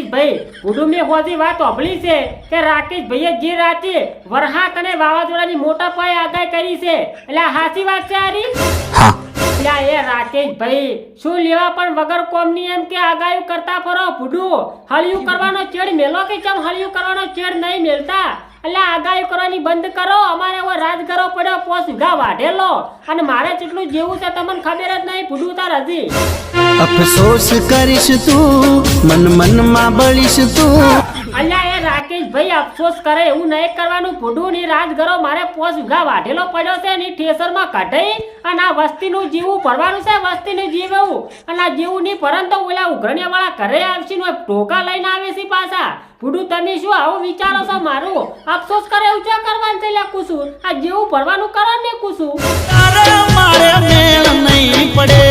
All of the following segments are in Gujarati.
રાકેશભાઈ ભૂડું મેં હોજી વાત સાંભળી છે કે રાકેશભાઈએ જે રાતે વરસાદ અને વાવાઝોડાની મોટા પાયે આગાહી કરી છે એટલે આ સાચી વાત છે આરી? હા. એટલે એ રાકેશભાઈ શું લેવા પણ વગર કોમની એમ કે આગાહી કરતા ફરો ભૂડું હળિયું કરવાનો ચેડ મેલો કે ચમ હળિયું કરવાનો ચેડ નહીં મેલતા? એટલે આગાહી કરવાની બંધ કરો. અમારે હવે રાજગરો પડ્યો 5 વીઘા વાઢેલો અને મારે કેટલું જેવું છે તમને ખબર જ નહીં ભૂડું તાર હજી. અફસોસ કરીશ તું મન મનમાં બળીશ તું. અલ્યા એ રાકેશભાઈ અફસોસ કરે એવું નહીં કરવાનું ભૂડું ની રાજગરો મારે 5 વીઘા વાઢેલો પડ્યો છે ની ઠેસરમાં કાઢી અને આ વસ્તીનું જીવું ભરવાનું છે. વસ્તીનું જીવું અને આ જીવું નહીં ભરન તો ઓલા ઉઘરણિયા વાળા ઘરે આવશે ને ઢોકા લઈને આવે છે પાછા. ભૂડું તમે શું આવું વિચારો છો? મારું અફસોસ કરે એવું ક્યાં કરવાનું છે? કુસુર આ જેવું ભરવાનું કરો ને કુસુર. મારે મેળ નહીં પડે.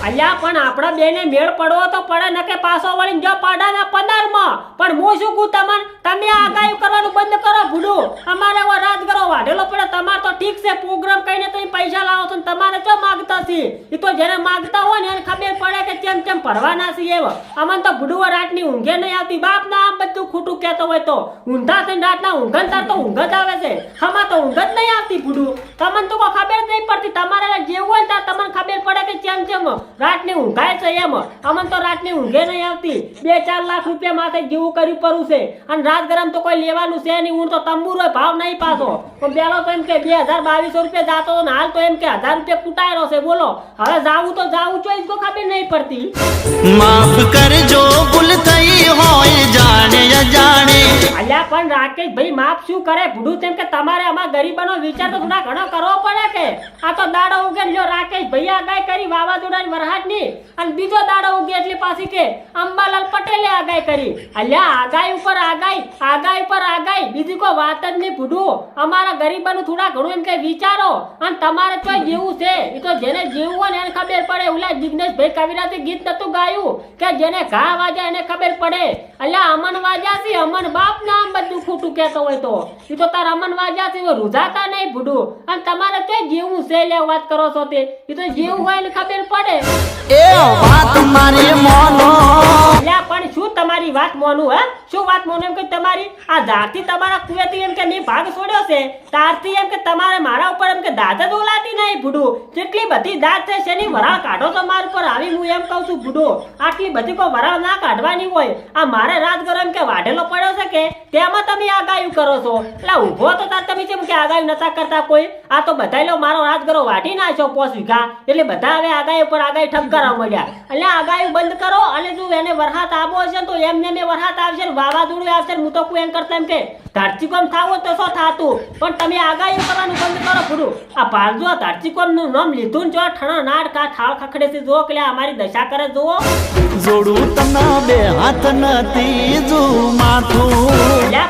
અલ્યા પણ આપડા બેને મેળ પડવો તો પડે ન કે પાછો વળીને જો પાડાના 15 માં. પણ હું શું કહું તમને, તમે આગાહી કરવાનું બંધ કરો ભૂડું. અમારે હવે રાજગરો વાઢેલો પડે. તમારે તો ઠીક છે પ્રોગ્રામ કઈને તમે પૈસા લાવો છો તમારે ચો માગતા છે એ તો જેને માગતા હોય ને એને ખબર પડે કે કેમ કેમ ભરવાના છે એમ. અમને તો ભૂડું રાતની ઊંઘે નહીં આવતી. બાપ ના આમ બધું ખોટું કહેતો હોય તો ઊંધા થઈને રાતના ઊંઘન તાર તો ઊંઘ જ આવે છે. આમાં તો ઊંઘ જ નહીં આવતી ભૂડું. તમને તો કોઈ ખબર જ નહીં પડતી. તમારે જેવું હોય તાર તમને ખબર પડે કે કેમ કેમ રાતની ઊંઘાય છે એમ. અમને તો રાતની ઊંઘે નહીં આવતી. 2-4 લાખ રૂપિયા માથે જેવું કર્યું પડું છે અને રાજગરમ તો કોઈ લેવાનું છે નહીં. હું તો તંબુરો ભાવ નહીં પાછો. પણ પેલો તો એમ કે 2200 રૂપિયા જાતો ને હાલ તો એમ કે 1000 રૂપિયા કુટાયેલો છે. બોલો હવે જાવું તો જાવું જોઈએ તો ખબર નહીં પડતી. માફ કરજો ભૂલ થઈ હોય જાણે અજાણે. અલ્યા પણ રાકેશભાઈ માફ શું કરે ભૂડું? તેમ કે તમારે આમાં ગરીબોનો વિચાર તો થોડા ઘણો કરવો પડે કે આ તો દાડો ઉગે લ્યો રાકેશભાઈ આગાહી કરી વાવાઝોડાની વરસાદની અને બીજો દાડો ઉગે એટલે પાછી કે અંબાલાલ પટેલે આગાહી કરી. અલ્યા આગાહી ઉપર આગાહી, આગાહી ઉપર આગાહી, બીજી કોઈ વાત જ નહીં ભૂડું. અમારા ગરીબોનું થોડા ઘણું એમ કે વિચારો અને તમારે તો જેવું છે એ તો જેને જેવું હોય ને એને ખબર પડે. ઓલા જિગ્નેશભાઈ કવિરાજે ગીત નતું ગાયું કે જેને ઘા વાજ્યા એને ખબર પડે. અલ્યા અમન વાજ્યા છે અમન બાપ ના આમ બધું ખોટું કહેતો હોય તો એ તો તાર અમન વાજ્યા છે રૂઝાતા નહીં ભૂડું. અને તમારે તો જેવું છે લે વાત કરો છો તે એ તો જેવું હોય ને ખબર પડે. એ વાત મારી મોનો. અલ્યા પણ શું તમારી વાત મોનું? હે શું વાત મોનું? એમ કે તમારી આ જાતિ તમારા કુવેથી એમ કે ની ભાગ છોડ્યો છે તારથી એમ કે તમારે મારા ઉપર એમ કે દાદ જ ઓલાતી નહીં ભૂડું. કેટલી બધી દાદ છે શેની વરાળ કાઢો તો મારા ઉપર આવી. હું એમ કહું છું ભૂડું આટલી બધી કોઈ વરાળ ના કાઢવાની હોય. આ મારે રાજગરો એમ કે વાઢેલો પડ્યો છે કે તેમાં તમે આગાહી કરો છો. એટલે ઊભો તો તાર તમે કેમ કે આગાહી નતા કરતા કોઈ? આ તો બધા લો મારો રાજગરો વાઢી નાખ્યો 5 વીઘા એટલે બધા હવે આગાહી ઉપર આગાહી ઠપકારવા મળ્યા. એટલે આગાહી બંધ કરો અને જો એને વરસાદ આવો હશે તો એમને મેં વરસાદ આવશે ને વાવાઝોડું આવશે. હું તો કોઈ એમ કરતા એમ કે ધરતીકોમ થાવો તો શું થાતું પણ તમે આગાહી કરવાનું બંધ કરો ભૂડું. આ ભારજો ધરતીકોમ નું નામ લીધું ને જો ઠણો નાડ કા થાળ ખખડે છે જો કે અમારી દશા કરે જુઓ. જોડું તને બે હાથ નથી જો માથું.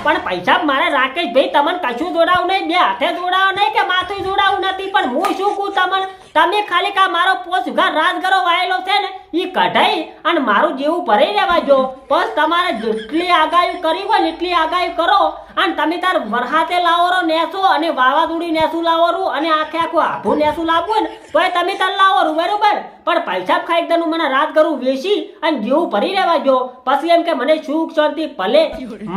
પણ પૈસા મારે રાકેશભાઈ તમને કશું જોડાવું નહીં, 2 હાથે જોડાવું નહીં કે માથું જોડાવું નથી. પણ હું શું કહું તમને, તમે ખાલી કા મારો 5 વીઘા રાજગરો વાયેલો છે ને એ કઢાઈ અને મારું જેવું ભરાઈ રહેવા જો. બસ તમારે જેટલી આગાહી કરી હોય ને એટલી આગાહી કરો અને તમે તાર વરસાદે લાવરો નેસો અને વાવાઝોડી નેસું લાવરું અને આખે આખું આભું નેસું લાવવું ને તો તમે તાર લાવરું બરોબર. પણ પૈસા ખાઈ એકદમ મને રાજગરું વેચી અને જેવું ભરી રહેવા જો. પછી એમ કે મને સુખ શાંતિ ભલે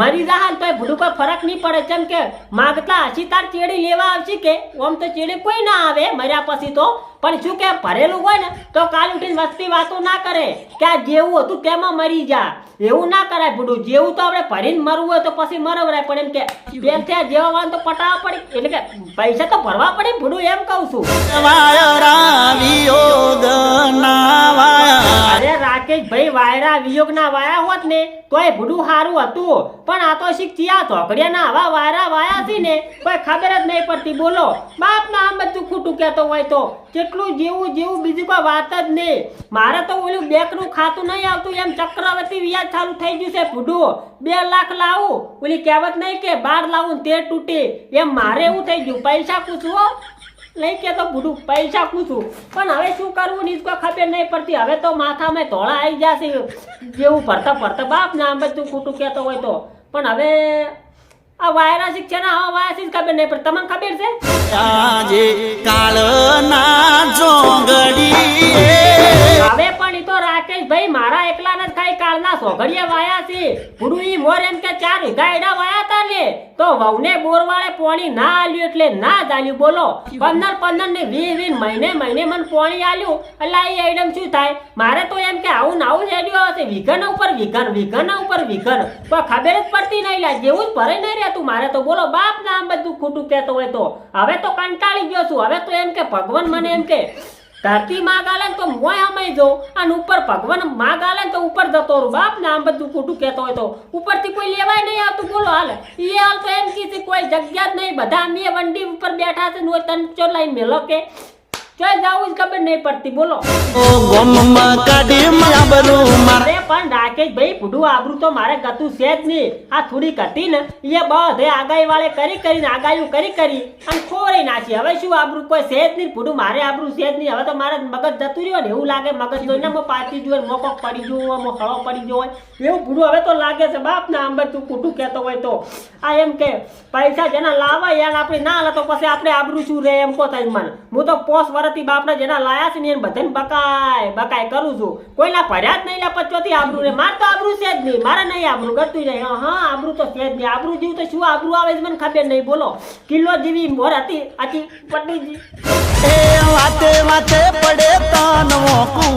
મરી જા તો ભૂડું કોઈ ફરક નહીં પડે. જેમ કે માગતા હસી તાર ચેડી લેવા આવશે કે આમ તો ચેડી કોઈ ના આવે મર્યા પછી તો. પણ શું કે ભરેલું હોય ને તો કાલ ઉઠીને વસ્તી વાતો ના કરે કે આ જેવું હતું તેમાં મરી જા. એવું ના કરાય ભૂડું. જેવું તો આપણે ભરીને મરવું હોય તો પછી મરવરાય. પણ એમ કે બેન થયા જેવા વાન તો પટાવવા પડે એટલે કે પૈસા તો ભરવા પડે ભૂડું એમ કહું છું. અરે રાકેશભાઈ વાયરા વિયોગ ના વાયા હોત ને તોય ભૂડું સારું હતું. પણ આ તો શીખ્યા ધોકડિયા ના આવા વાયરા વાયા છે ને કોઈ ખબર જ નહીં પડતી. બોલો બાપ ના આમ બધું ખોટું કહેતો હોય તો કેટલું જેવું જેવું બીજું કોઈ વાત જ નહીં. મારે તો ઓલું બેંક નું ખાતું નહીં આવતું એમ ચક્રવર્તી વ્યાજ ચાલુ થઈ ગયું છે ભૂડું. 2 લાખ લાવું ઓલી કહેવત નહીં કે 12 લાવું તે તૂટે એમ મારે એવું થઈ ગયું. પૈસા પૂછવો નહીં કે તો ભૂડું પૈસા પૂછું પણ હવે શું કરવું ને કોઈ ખબર નહીં પડતી. હવે તો માથામાં ધોળા આવી જશે જેવું ભરતા ભરતા બાપ ને આમ બધું ખોટું કહેતો હોય તો. પણ હવે આ વાયરા શિક્ષણ આ વાયરા ખબર નહીં પડતી. તમને ખબર છે આજે કાળ ના જોગડી. હવે પણ ઈ તો રાકેશભાઈ મારા એકલાના જ ખાઈ કાળના સોઘડિયા વાયા છે પૂરું ઈ મોર એમ કે 4 વીઘા એડા વાયા તા લે તો વહુને બોરવાળે પાણી ના આલ્યું એટલે ના જ આલ્યું બોલો 15 ને 20 મહિને મને પાણી આલ્યું એટલે આ આઈટમ શું થાય મારે તો એમ કે આવું ને આવું જ હેડ્યો હશે વીઘાના ઉપર વીઘાન કોઈ ખબર જ પડતી નહીં લા જેવું જ ભરાઈ નહીં રહેતું મારે તો બોલો બાપ ના આમ બધું ખોટું કહેતો હોય તો હવે તો કંટાળી ગયો છું હવે તો એમ કે ભગવાન મને એમ કે ધરતી માગ આલે તો મોય હમાઈ જો અને ઉપર ભગવાન માગ આલે તો ઉપર જતો રહું બાપ ને આમ બધું ખોટું કહેતો હોય તો ઉપરથી કોઈ લેવાય નહીં આવતું બોલો હાલ એ હાલ તો એમ કીધી કોઈ જગ્યા જ નહીં બધા અમે વંડી ઉપર બેઠા છે ને તન ચો લઈને મેલો કે ચોય જાવું જ ખબર નહીં પડતી બોલો ગોમમાં કાઢી આબરૂ માર અરે પણ રાકેશ ભાઈ બુઢું આબરૂ તો મારે ગતું છે જ નહીં આ થોડીક હતી ને એ બધે આગાઈ વાળે કરીને આગાયું કરી અને ખોરી નાખી હવે શું આબરૂ કોઈ છે જ નહીં બુઢું મારે આબરૂ છે જ નહીં હવે તો મારે મગજ જતું રહ્યો ને એવું લાગે મગજ જોઈને મો પાછી જોઈ મોકો પડી ગયો મો હળો પડી ગયો હોય એવું બુઢું હવે તો લાગે છે બાપ ને આમ બધું ખોટું કહેતો હોય તો આ એમ કે પૈસા જેના લાવા યાર આપણે ના લે તો પછી આપણે આબરૂ શું રહે એમ કો થાય મને હું તો પોસ વરતી બાપને જેના લાયા છે ને એને બધાને બકાય કરું છું કોઈના ભર્યા જ નહીં લે પચોથી આબરૂ રે માર તો આબરૂ છે જ નહીં મારે નહીં આબરૂ ગતું જાય હા આબરૂ તો છે જ નહીં આબરૂ જેવું તો શું આબરૂ આવે છે મને ખબર નહીં બોલો કિલ્લો જેવી મોર હતી આથી પટુજી એ વાતે પડે તન વોકું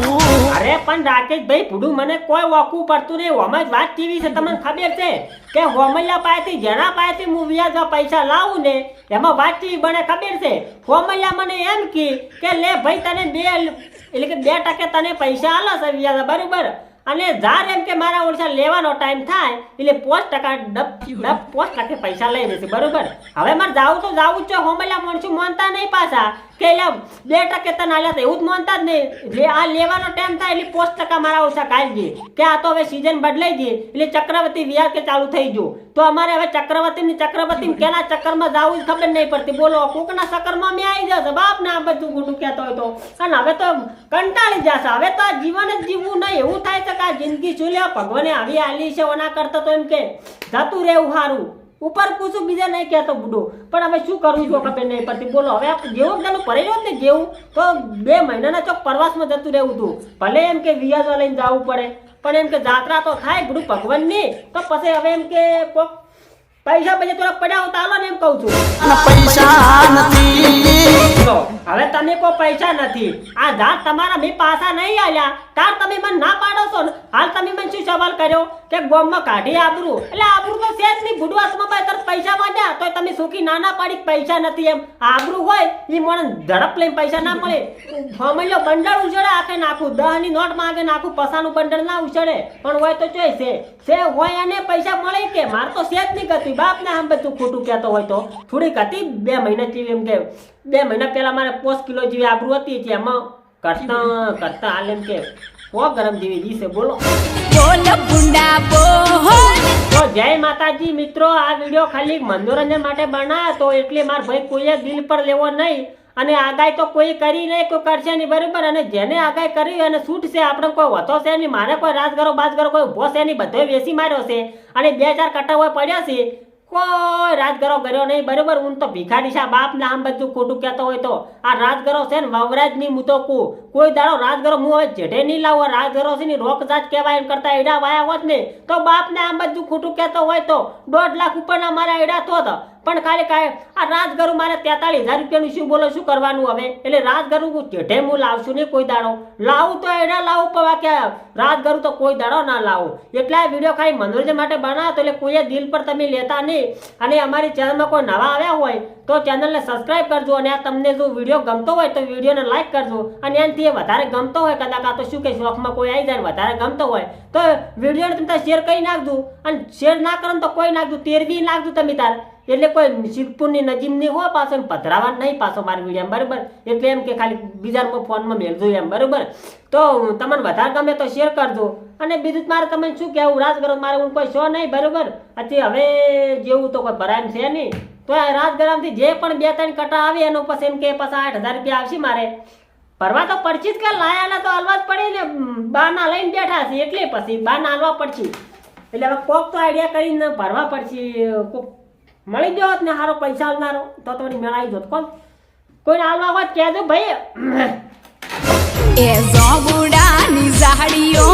અરે પણ રાકેશ ભાઈ ભૂડું મને કોઈ વોકું પડતું નહીં હોમાં જ વાત કેવી છે તમને ખબર છે કે હોમૈયા પાસેથી જેના પાસેથી હું વ્યાજ પૈસા લાવું ને એમાં વાત કેવી બને ખબર છે હોમૈયા મને એમ કે લે ભાઈ તને 2% તને પૈસા આલો છે વ્યાજ બરોબર અને જાર એમ કે મારા ઓળખા લેવાનો ટાઈમ થાય એટલે 5% પૈસા લઈ લેશે બરોબર હવે મારે જાવું છે હોમૈયા માણસો માનતા નહીં પાછા કે એટલે 2% તને આલ્યા એવું જ માનતા જ નહીં જે આ લેવાનો ટાઈમ થાય એટલે 5% મારા ઓછા કાઢી દે કે આ તો હવે સીઝન બદલાઈ દે એટલે ચક્રવર્તી વ્યાજ કે ચાલુ થઈ ગયું તો અમારે હવે ચક્રવર્તી કેના ચક્કરમાં જાવું જ ખબર નહીં પડતી બોલો કોકના ચક્કરમાં મેં આવી જશે બાપ ને આ બધું ખોટું કહેતો હોય તો અને હવે તો કંટાળી જશે હવે તો આ જીવન જ જીવવું નહીં એવું થાય છે કે આ જિંદગી શું લે ભગવાને આવી આલી છે ઓના કરતા તો એમ કે જતું રહેવું સારું ઉપર પૂછું બીજા નહીં કહેતો બુડો પણ હવે શું કરવું છું ખબર નહીં પડતી બોલો હવે જેવું પેલું ભરેલું જ ને જેવું તો 2 મહિનાના ચોક પ્રવાસમાં જતું રહેવું હતું ભલે એમ કે વ્યાજવા લઈને જવું પડે પણ એમ કે જાત્રા તો થાય બુડું ભગવાનની તો પછી હવે એમ કે કોક પૈસા પછી થોડા પડ્યા હોતા હાલો ને એમ કહું છું પૈસા નથી હવે તમે કોઈ પૈસા નથી આ જાત તમારા મેં પાછા નહીં આલ્યા તાર તમે મને ના પાડો છો ને હાલ તમે મને શું સવાલ કર્યો કે ગોમમાં કાઢી આબરૂ એટલે આબરૂ તો છે જ નહીં બુડવાસમાં ભાઈ તરત પૈસા માંગ્યા તો તમે સુખી નાના પાડી પૈસા નથી એમ આબરૂ હોય એ મને ઝડપ લઈને પૈસા ના મળે ફમલ્યો બંડળ ઉછળે આખે નાખું 10 ની નોટ માંગે નાખું પસાનું બંડળ ના ઉછળે પણ હોય તો ચોય છે હોય અને પૈસા મળે કે માર તો છે જ નહીં ગતી બાપ ને આમ બધું ખોટું કહેતો હોય તો થોડીક હતી 2 મહિના જેવી એમ કે 2 મહિના પહેલા મારે 5 કિલો જેવી આબરૂ હતી એમાં કરતા હાલ એમ કે ગરમ જેવી જી છે બોલો તો જય માતાજી મિત્રો આ વિડીયો ખાલી મનોરંજન માટે બનાવ્યો તો એટલે માર ભાઈ કોઈએ દિલ પર લેવો નહીં અને આગાઈ તો કોઈ કરી નહીં કોઈ કરશે નહીં બરાબર અને જેને આગાઈ કરી અને છૂટ છે આપણે કોઈ વતો છે નહીં મારે કોઈ રાજગરો બાજગરો કોઈ ઉભો છે નહીં બધો વેસી માર્યો છે અને 2-4 કટા હોય પડ્યા છે કોઈ રાજગરો કર્યો નહીં બરોબર હું તો ભિખારી છે બાપ ને આમ બધું ખોટું કહેતો હોય તો આ રાજગરો છે ને વવરાજ ની હું તો કોઈ દાડો રાજગરો હું હવે જેઠે નહીં લાવો રાજગરો છે ને રોક જાત કહેવાય એમ કરતા એડા વાયા હોત ને તો બાપ ને આમ બધું ખોટું કહેતો હોય તો 1.5 લાખ ઉપરના મારા એડા થોત પણ ખાલી આ રાજગરું મારે 43,000 રૂપિયાનું શું બોલો શું કરવાનું હવે એટલે રાજગરું જેઠે હું લાવશું નહીં કોઈ દાડો લાવું તો એડા લાવું પણ કે રાજગરું તો કોઈ દાડો ના લાવું એટલે આ વિડીયો ખાલી મનોરંજન માટે બનાવો તો એટલે કોઈએ દિલ પર તમે લેતા નહીં અને અમારી ચેનલમાં કોઈ નવા આવ્યા હોય તો ચેનલને સબસ્ક્રાઇબ કરજો અને આ તમને જો વિડીયો ગમતો હોય તો વિડીયોને લાઈક કરજો અને એનાથી વધારે ગમતો હોય કદાચ આ તો શું કે શોખમાં કોઈ આવી જાય વધારે ગમતો હોય તો વિડીયોને તમે શેર કરી નાખજો અને શેર ના કરો તો કોઈ નાખજો 13 નાખજો તમે તાર એટલે કોઈ શિવપુરની નજીમની હોય પાછો પધરાવા નહીં પાછો મારી વિડીયો બરાબર એટલે એમ કે ખાલી બીજા ફોનમાં મેળજો એમ બરાબર તો તમને વધારે ગમે તો શેર કરજો અને બીજું મારે તમને શું કહેવું રાજગરમ મારે હું કોઈ શો નહીં બરાબર પછી હવે જેવું તો કોઈ ભરાય છે નહીં તો આ રાજગરમથી જે પણ 2-3 કટા આવે એનો પછી એમ કે પાછા 8,000 રૂપિયા આવશે મારે ભરવા તો પડશે જ કે લાયાના તો હાલવા જ પડે ને બાના લઈને બેઠા છે એટલે પછી બાના હાલવા પડશે એટલે હવે કોક તો આઈડિયા કરીને ભરવા પડશે કોક મળી ગયો હોત ને સારો પૈસા આવનારો તો થોડી મેળાવી જોત કોણ કોઈને હાલવા હોત કહેજો ભાઈ એ ઝોબુડાની ઝાડીઓ